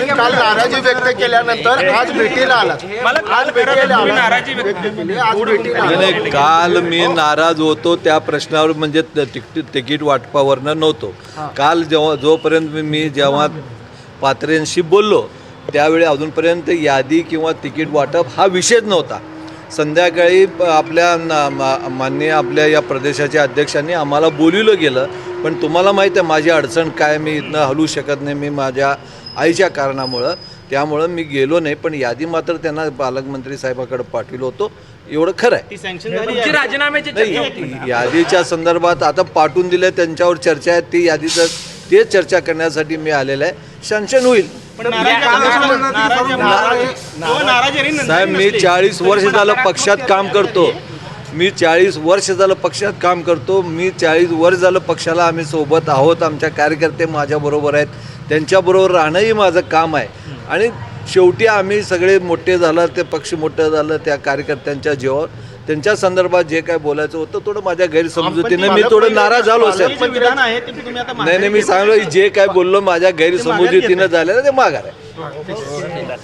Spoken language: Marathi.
तुम्ही काल नाराजी व्यक्त केल्यानंतर आज भेटीला आलात. आज भेटीला नाराजी व्यक्त केली, आज भेटीला आलात. नाही, काल मी नाराज होतो त्या प्रश्नावर, म्हणजे तिकीट वाटपावरनं नव्हतो. काल जोपर्यंत मी जेव्हा पात्रेंशी बोललो त्यावेळी अजूनपर्यंत यादी किंवा तिकीट वाटप हा विषयच नव्हता. संध्याकाळी माननीय आपल्या या प्रदेशाच्या अध्यक्षांनी आम्हाला बोलवलं गेलं, पण तुम्हाला माहीत आहे माझी अडचण काय, मी इथनं हलू शकत नाही, मी माझ्या आईच्या कारणामुळं, त्यामुळं मी गेलो नाही. पण यादी मात्र त्यांना पालकमंत्री साहेबाकडे पाठवलं होतं, एवढं खरं आहे. राजीनाम्याची यादीच्या संदर्भात आता पाठवून दिलं, त्यांच्यावर चर्चा आहे, ती यादीचं तेच चर्चा करण्यासाठी मी आलेलं आहे. सँक्शन होईल. साहेब, मी 40 वर्ष झालं पक्षात काम करतो. मी 40 वर्ष झालं पक्षात काम करतो. मी 40 वर्ष झालं पक्षाला आम्ही सोबत आहोत. आमच्या कार्यकर्ते माझ्याबरोबर आहेत, त्यांच्याबरोबर राहणंही माझं काम आहे. आणि शेवटी आम्ही सगळे मोठे झालं, ते पक्ष मोठं झालं, त्या कार्यकर्त्यांच्या जीवावर त्यांच्या संदर्भात जे काय बोलायचं होतं थोडं माझ्या गैरसमजुतीने मी थोडं नाराज झालो असेल. नाही, मी सांगलो जे काय बोललो माझ्या गैरसमजुतीनं झालेलं ते माघार आहे.